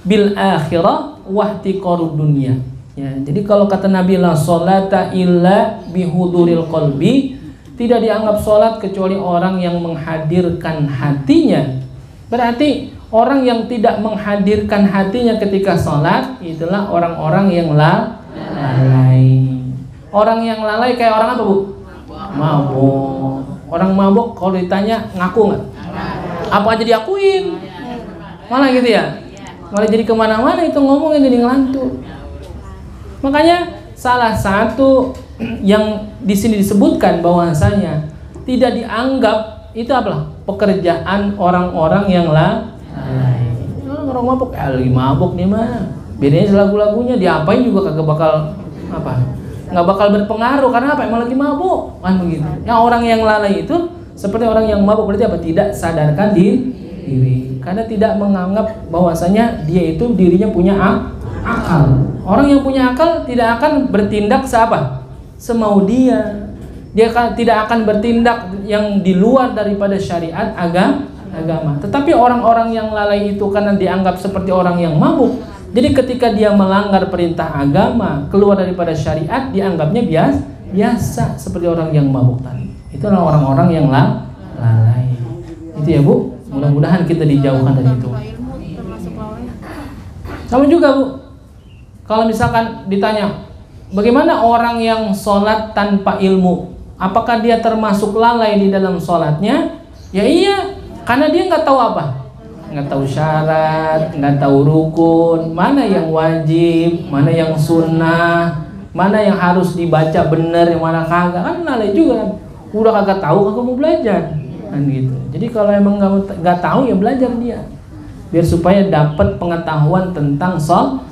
bil akhirah wa ihtiqarud dunya. Ya, jadi kalau kata Nabi la sholata illa bihuduril qalbi, tidak dianggap sholat kecuali orang yang menghadirkan hatinya. Berarti orang yang tidak menghadirkan hatinya ketika sholat itulah orang-orang yang lalai. Orang yang lalai kayak orang apa Bu? Mabuk. Orang mabuk kalau ditanya ngaku nggak? Apa aja diakuin? Malah gitu ya? Malah jadi kemana-mana itu ngomongin jadi ngelantur. Makanya salah satu yang di sini disebutkan bahwasanya tidak dianggap itu apa? Pekerjaan orang-orang yang lalai. Orang mabuk, lagi mabuk nih mah. Bedanya lagu-lagunya diapain juga kagak bakal apa? Nggak bakal berpengaruh karena apa? Emang lagi mabuk kan begitu. Yang orang yang lalai itu seperti orang yang mabuk, berarti apa? Tidak sadarkan diri. Karena tidak menganggap bahwasanya dia itu dirinya punya akal. Orang yang punya akal tidak akan bertindak semau dia. Dia tidak akan bertindak yang di luar daripada syariat agama. Tetapi orang-orang yang lalai itu karena dianggap seperti orang yang mabuk, jadi ketika dia melanggar perintah agama, keluar daripada syariat, dianggapnya biasa seperti orang yang mabuk tadi. Itulah orang-orang yang lalai. Itu ya Bu, mudah-mudahan kita dijauhkan dari itu. Sama juga Bu, kalau misalkan ditanya, bagaimana orang yang sholat tanpa ilmu? Apakah dia termasuk lalai di dalam sholatnya? Ya iya, karena dia nggak tahu apa? Nggak tahu syarat, nggak tahu rukun, mana yang wajib, mana yang sunnah, mana yang harus dibaca bener, yang mana kagak, kan lalai juga. Udah kagak tahu, kagak mau belajar, kan gitu. Jadi kalau emang nggak tahu ya belajar dia, biar supaya dapat pengetahuan tentang sholat.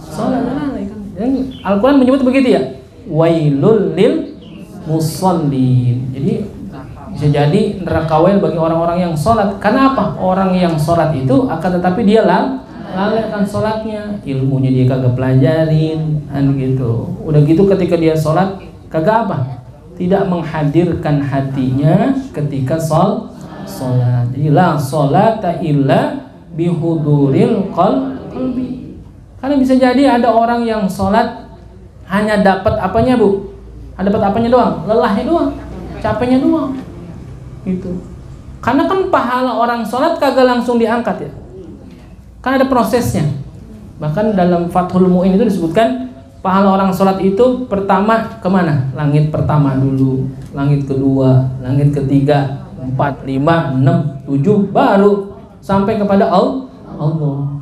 Al-Quran menyebut begitu ya, wailul lil musallin. Jadi bisa jadi neraka wail bagi orang-orang yang sholat. Karena apa? Orang yang sholat itu akan tetapi dia lalai akan sholatnya, ilmunya dia kagak pelajarin, kan gitu. Udah gitu ketika dia sholat kagak apa? Tidak menghadirkan hatinya ketika sholat. Jadi la sholata illa bihuduril Lebih. Karena bisa jadi ada orang yang sholat hanya dapat apanya Bu? Dapat apanya doang? Lelahnya doang, capeknya doang. Gitu. Karena kan pahala orang sholat kagak langsung diangkat ya. Kan ada prosesnya. Bahkan dalam Fathul Mu'in itu disebutkan pahala orang sholat itu pertama kemana? Langit pertama dulu, langit kedua, langit ketiga, 4, 5, 6, 7, baru sampai kepada Allah.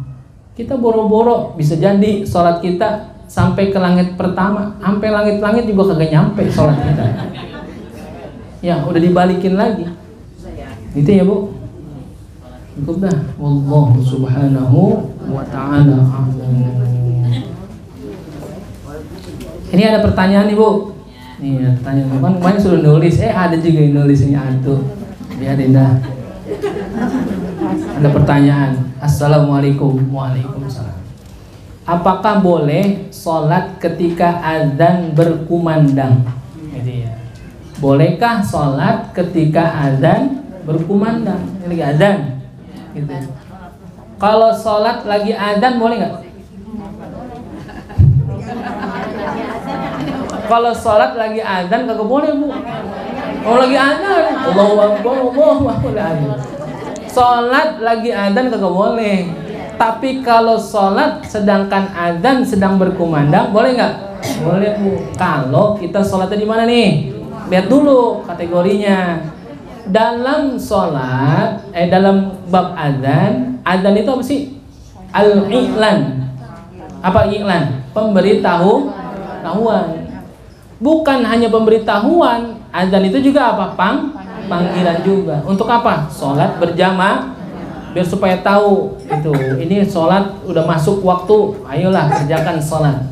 Kita boro-boro bisa jadi sholat kita sampai ke langit pertama, sampai langit-langit juga kagak nyampe sholat kita. Ya udah dibalikin lagi. Gitu ya Bu. Cukup dah. Wallahu subhanahu wa ta'ala a'lam. Ini ada pertanyaan nih Bu. Nih ada pertanyaan. Kan kemarin suruh nulis. Ada juga yang nulis ini antu. Biarin dah. Ada pertanyaan. Assalamualaikum. Waalaikumsalam. Apakah boleh sholat ketika azan berkumandang? Gitu ya. Bolehkah sholat ketika azan berkumandang? Ini lagi azan. Gitu. Kalau sholat lagi azan boleh nggak? Kalau sholat lagi azan kagak boleh Bu. Oh lagi azan, Allahu Akbar, Allahu Akbar. Sholat lagi azan kagak boleh. Tapi kalau sholat sedangkan azan sedang berkumandang boleh nggak? Boleh Bu. Kalau kita sholatnya di mana nih? Lihat dulu kategorinya. Dalam sholat, dalam bab azan itu apa sih? Al-i'lan. Apa i'lan? Pemberitahuan. Bukan hanya pemberitahuan, azan itu juga apa? Panggilan juga. Untuk apa? Sholat berjamaah, biar supaya tahu itu. Ini sholat udah masuk waktu, ayolah kerjakan sholat.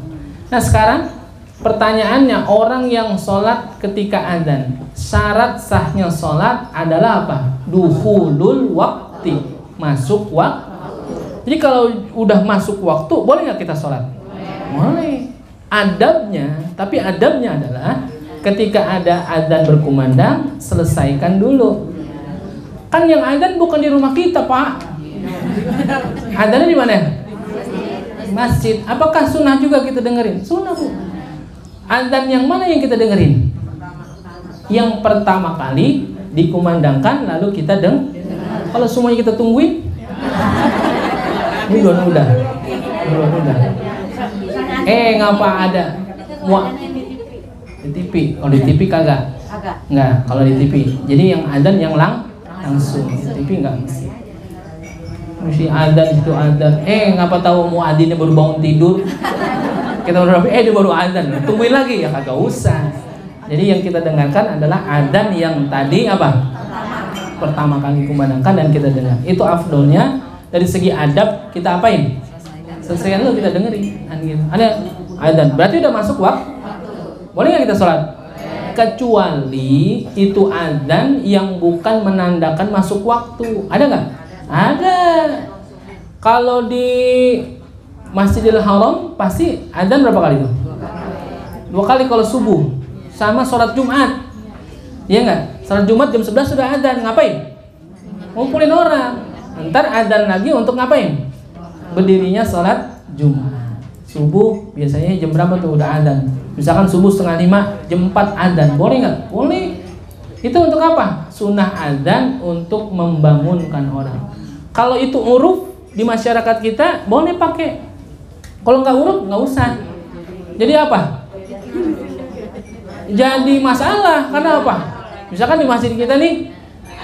Nah sekarang pertanyaannya, orang yang sholat ketika azan, syarat sahnya sholat adalah apa? Dukhulul waqti, masuk waktu. Jadi kalau udah masuk waktu, boleh nggak kita sholat? Boleh. Adabnya adalah ketika ada azan berkumandang, selesaikan dulu. Kan yang azan bukan di rumah kita Pak. Azannya di mana? Masjid. Apakah sunnah juga kita dengerin? Sunnah Bu. Azan yang mana yang kita dengerin? Yang pertama kali dikumandangkan lalu kita Kalau semuanya kita tungguin, ini belum udah. Ngapa ada? Di TV. Kalau di TV kagak. Enggak, kalau di TV. Jadi yang azan yang langsung. Di TV enggak mesti. Mesti azan itu azan. Ngapa tahu muadzinnya baru bangun tidur? Kita udah dia baru azan. Tungguin lagi ya kagak usah. Jadi yang kita dengarkan adalah azan yang tadi apa? Pertama kali kumandangkan dan kita dengar. Itu afdolnya. Dari segi adab kita apain? Selesaikan dulu kita dengerin. Ada azan. Berarti udah masuk waktu. Boleh nggak kita sholat? Kecuali itu azan yang bukan menandakan masuk waktu. Ada nggak? Ada. Kalau di Masjidil Haram pasti azan berapa kali tuh? 2 kali kalau subuh. Sama sholat Jumat. Iya nggak? Sholat Jumat jam 11 sudah azan. Ngapain? Ngumpulin orang. Ntar azan lagi untuk ngapain? Berdirinya sholat Jumat. Subuh biasanya jam berapa tuh udah azan? Misalkan subuh 4:30, jam 4 azan. Boleh nggak? Boleh. Itu untuk apa? Sunnah azan untuk membangunkan orang. Kalau itu uruf di masyarakat kita boleh pakai. Kalau nggak uruf nggak usah. Jadi apa? Jadi masalah karena apa? Misalkan di masjid kita nih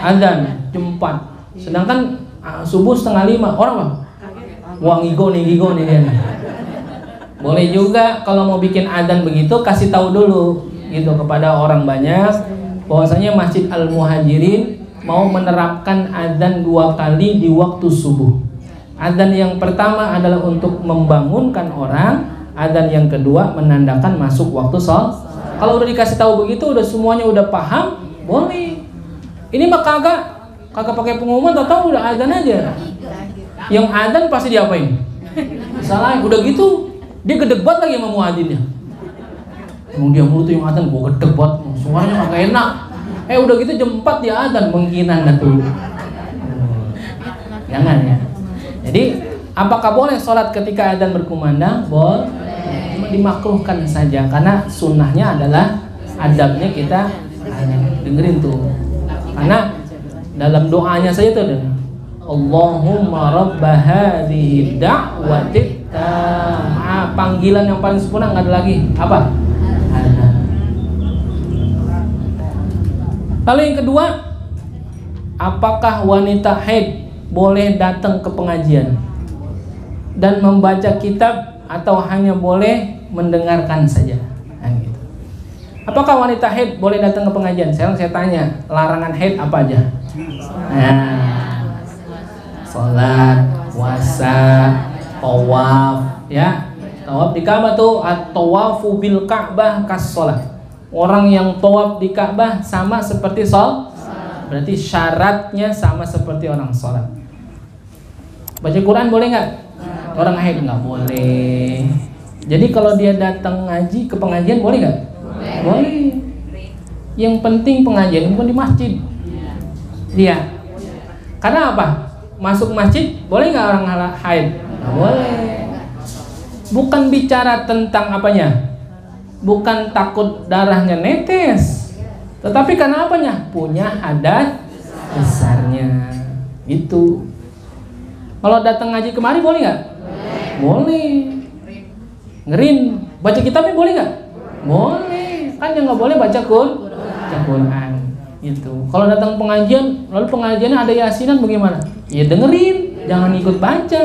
azan jam 4. Sedangkan subuh 4:30 orang apa? Wah ngigo nih dia. Boleh juga kalau mau bikin adzan begitu kasih tahu dulu gitu kepada orang banyak bahwasanya Masjid Al-Muhajirin mau menerapkan adzan 2 kali di waktu subuh. Adzan yang pertama adalah untuk membangunkan orang, adzan yang kedua menandakan masuk waktu sholat. Kalau udah dikasih tahu begitu udah semuanya udah paham, boleh. Ini mah kagak pakai pengumuman, tahu udah adzan aja. Yang adzan pasti diapain? Salah, udah gitu dia gede banget lagi sama muadzinnya. Emang dia mulu tuh yang adzan, gua gede banget, suaranya kagak enak. Udah gitu jam 4 dia adzan, mengkinan dah tuh. Jangan ya. Jadi Apakah boleh sholat ketika adzan berkumandang? Boleh. Cuma dimakruhkan saja karena sunnahnya adalah adabnya kita dengerin tuh. Karena dalam doanya saja tuh, Allahumma rabba hadhihi da'wati tammah. Panggilan yang paling sempurna, nggak ada lagi. Apa? Adzan. Lalu yang kedua, apakah wanita haid boleh datang ke pengajian dan membaca kitab atau hanya boleh mendengarkan saja? Nah, gitu. Apakah wanita haid boleh datang ke pengajian? Sekarang saya tanya, larangan haid apa aja? Nah, sholat, puasa, tawaf, ya. Tawaf di Ka'bah tuh at-tawafu bil Ka'bah kas sholat. Orang yang tawaf di Ka'bah sama seperti sholat. Berarti syaratnya sama seperti orang sholat. Baca Quran boleh nggak? Orang haid nggak boleh. Jadi kalau dia datang ngaji ke pengajian boleh nggak? Boleh. Yang penting pengajian bukan di masjid. Dia. Karena apa? Masuk masjid boleh nggak orang haid? Nggak boleh. Bukan bicara tentang apanya? Bukan takut darahnya netes, tetapi karena apanya? Punya hadas besarnya. Itu. Kalau datang ngaji kemari boleh nggak? Boleh. Ngerin. Baca kitabnya boleh nggak? Boleh. Kan yang nggak boleh baca Quran. Itu. Kalau datang pengajian, lalu pengajiannya ada yasinan bagaimana? Ya dengerin, jangan ikut baca.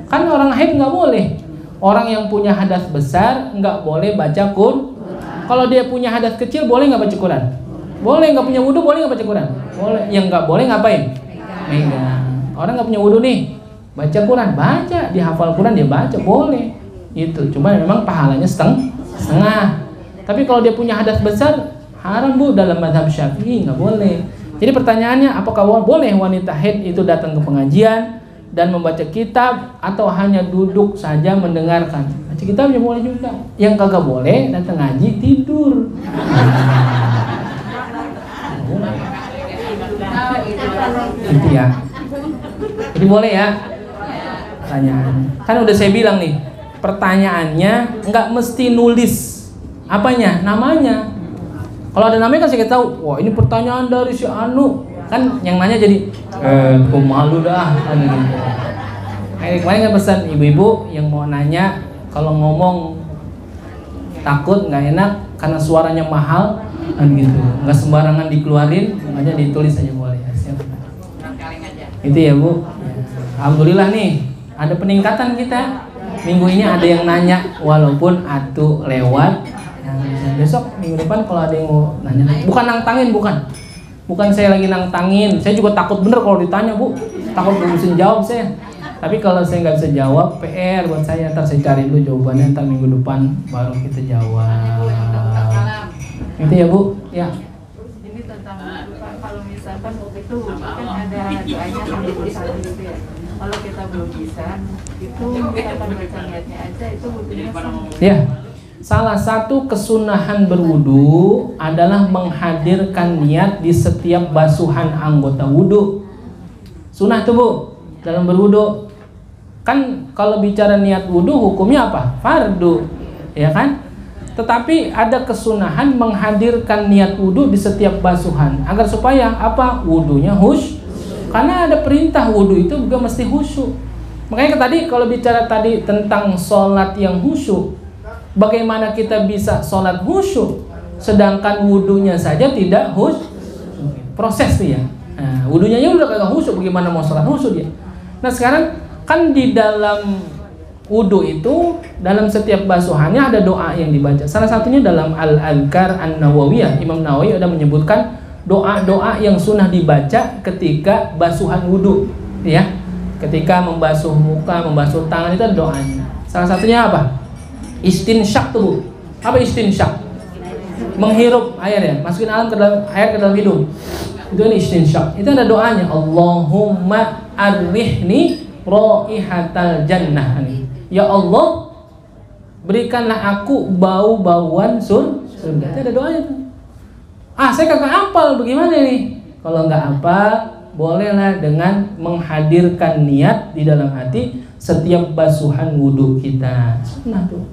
Kan orang haid nggak boleh. Orang yang punya hadas besar nggak boleh baca Quran. Kalau dia punya hadas kecil boleh nggak baca Quran? Boleh. Nggak punya wudhu boleh nggak baca Quran? Boleh. Yang nggak boleh ngapain? Megang. Orang nggak punya wudhu nih, baca Quran, baca, dihafal Quran dia baca, boleh. Itu. Cuma memang pahalanya setengah. Tapi kalau dia punya hadas besar, haram bu dalam mazhab Syafi'i, nggak boleh. Jadi pertanyaannya, apakah boleh wanita haid itu datang ke pengajian dan membaca kitab atau hanya duduk saja mendengarkan? Baca kitab ya boleh juga. Yang kagak boleh datang ngaji tidur. Gitu ya. Jadi boleh ya. Pertanyaan. Kan udah saya bilang nih, pertanyaannya nggak mesti nulis apanya, namanya. Kalau ada namanya kan saya tahu, wah ini pertanyaan dari si Anu. Kan yang nanya jadi kok malu dah kan gitu. Kayak kemarin kan pesan ibu-ibu yang mau nanya, kalau ngomong takut nggak enak karena suaranya mahal kan gitu, nggak sembarangan dikeluarin, makanya ditulis aja boleh ya. Siap. Itu ya bu. Alhamdulillah nih ada peningkatan kita. Minggu ini ada yang nanya walaupun atuh lewat. Besok minggu depan kalau ada yang mau nanya, bukan nantangin, bukan saya lagi nantangin, saya juga takut bener kalau ditanya bu, takut belum bisa jawab saya. Tapi kalau saya nggak bisa jawab, PR buat saya, ntar saya cari dulu jawabannya, ntar minggu depan baru kita jawab. Itu ya bu, ya. Ini tentang kalau misalkan itu kan ada doanya sambil bersatu gitu ya. Kalau kita belum bisa, itu misalkan baca niatnya aja itu butuhnya sah. Ya. Salah satu kesunahan berwudu adalah menghadirkan niat di setiap basuhan anggota wudu. Sunah tuh bu, dalam berwudu. Kan kalau bicara niat wudu hukumnya apa? Fardu, ya kan? Tetapi ada kesunahan menghadirkan niat wudu di setiap basuhan agar supaya apa? Wudunya khusyuk. Karena ada perintah wudu itu juga mesti khusyuk. Makanya tadi kalau bicara tadi tentang sholat yang khusyuk, bagaimana kita bisa sholat khusyuk sedangkan wudunya saja tidak khusyuk? Proses tuh ya. Nah, wudunya aja udah kagak khusyuk, bagaimana mau sholat khusyuk dia? Nah sekarang kan di dalam wudu itu, dalam setiap basuhannya ada doa yang dibaca. Salah satunya dalam Al-Adhkar An-Nawawiyah, Imam Nawawi sudah menyebutkan doa-doa yang sunnah dibaca ketika basuhan wudu, ya. Ketika membasuh muka, membasuh tangan itu ada doanya. Salah satunya apa? Istinsyak tuh. Apa istinsyak? Menghirup air ya, masukin air ke dalam hidung. Itu ini istinsyak. Itu ada doanya. Allahumma arrihni raihatal jannah. Ya Allah, berikanlah aku bau-bauan surga. Itu ada doanya tuh. Ah, saya kagak hafal, bagaimana nih? Kalau nggak hafal, bolehlah dengan menghadirkan niat di dalam hati setiap basuhan wudhu kita. Sunnah tuh.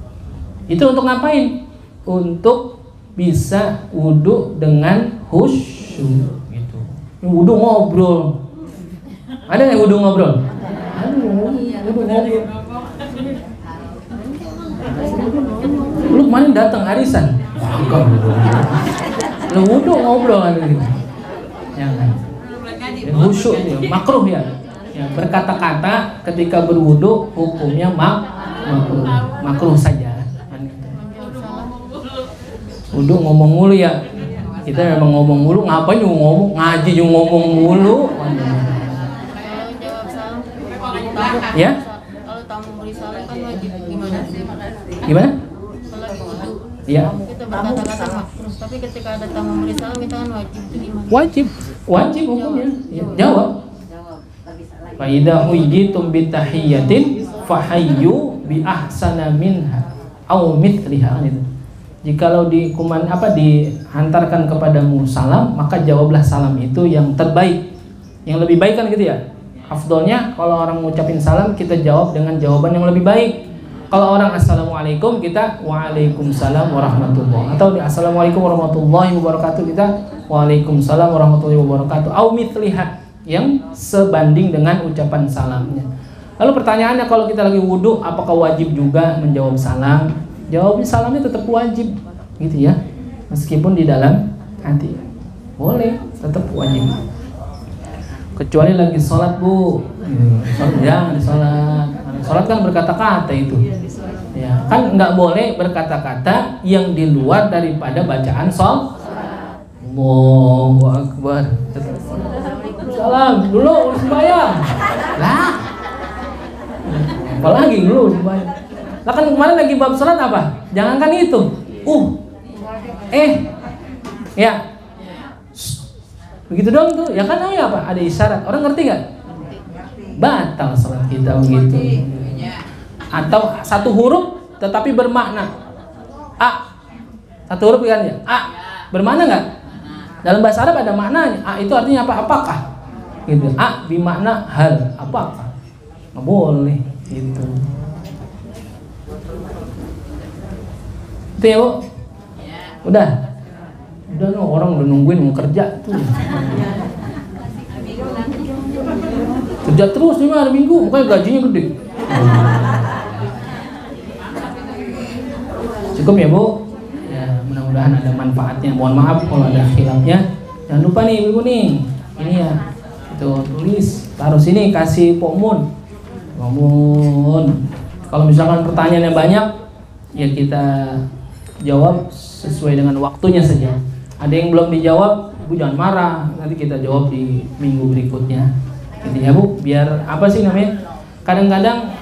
Itu untuk ngapain? Untuk bisa wudhu dengan khusyuk gitu. Wudhu ngobrol. Ada nggak wudhu ngobrol? Wudhu ngobrol. Lu kemarin datang arisan. Lu wudhu ngobrol ada gitu. Jangan. Khusyuk ya, makruh ya. Ya, berkata-kata ketika berwudhu hukumnya makruh. Makruh saja. Wudhu ngomong mulu ya. Kita memang ngomong mulu, ngapain juga ngomong, ngaji juga ngomong mulu. Ya? Kalau tamu murid salat kan wajib gimana sih? Gimana? Kalau di wudhu, Ya. kita berkata-kata makruh, tapi ketika ada tamu murid salat kita kan wajib itu gimana? Wajib hukumnya. Ya, jawab. Fa idza huyitum bi tahiyyatin fahayyu bi ahsana minha aw mithliha gitu. Jikalau dihantarkan kepadamu salam, maka jawablah salam itu yang terbaik. Yang lebih baik kan gitu ya. Afdolnya kalau orang ngucapin salam kita jawab dengan jawaban yang lebih baik. Kalau orang assalamualaikum kita waalaikumsalam warahmatullahi, atau assalamualaikum warahmatullahi wabarakatuh kita waalaikumsalam warahmatullahi wabarakatuh. Au mithliha, yang sebanding dengan ucapan salamnya. Lalu pertanyaannya, kalau kita lagi wudhu apakah wajib juga menjawab salam? Jawabnya salamnya tetap wajib gitu ya, meskipun di dalam hati boleh, tetap wajib. Kecuali lagi sholat bu, jangan sholat. Sholat kan berkata-kata itu, ya kan nggak boleh berkata-kata yang di luar daripada bacaan sholat. Allahu Akbar. Salam dulu sembahyang. Lah, apalagi dulu sembahyang. Lah kan kemarin lagi bab sholat apa? Jangankan itu. Ya. Begitu dong tuh. Ya kan apa? Ada isyarat. Orang ngerti nggak? Batal sholat kita begitu. Atau satu huruf tetapi bermakna. A. Satu huruf kan ya? A. Bermakna nggak? Dalam bahasa Arab ada maknanya. A itu artinya apa? Apakah? Gitu. A bermakna hal. Apakah? Nggak boleh. Gitu. Itu ya bu? Udah no, orang udah nungguin mau kerja tuh. Kerja terus nih hari Minggu, makanya gajinya gede. Cukup ya bu? Ya mudah-mudahan ada manfaatnya. Mohon maaf kalau ada khilafnya. Jangan lupa nih ibu nih, ini ya, itu tulis, taruh sini, kasih Pokmun. Kalau misalkan pertanyaannya banyak, ya kita jawab sesuai dengan waktunya saja. Ada yang belum dijawab, ibu jangan marah, nanti kita jawab di minggu berikutnya. Gitu ya bu, biar apa sih namanya? Kadang-kadang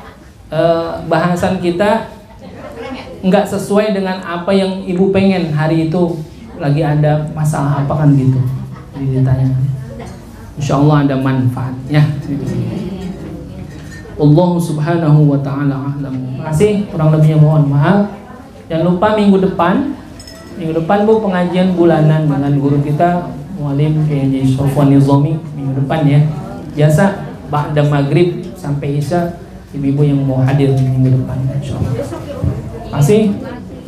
bahasan kita nggak sesuai dengan apa yang ibu pengen hari itu, lagi ada masalah apa kan gitu. Jadi ditanya. Insya Allah ada manfaatnya. Allah subhanahu wa ta'ala a'lam. Terima kasih, kurang lebihnya mohon maaf. Jangan lupa minggu depan bu pengajian bulanan dengan guru kita Mualim Kiai Sofwan Nizomi minggu depan ya. Biasa ba'da maghrib sampai isya ibu-ibu yang mau hadir minggu depan insyaallah. Terima kasih.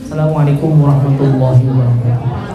Assalamualaikum warahmatullahi wabarakatuh.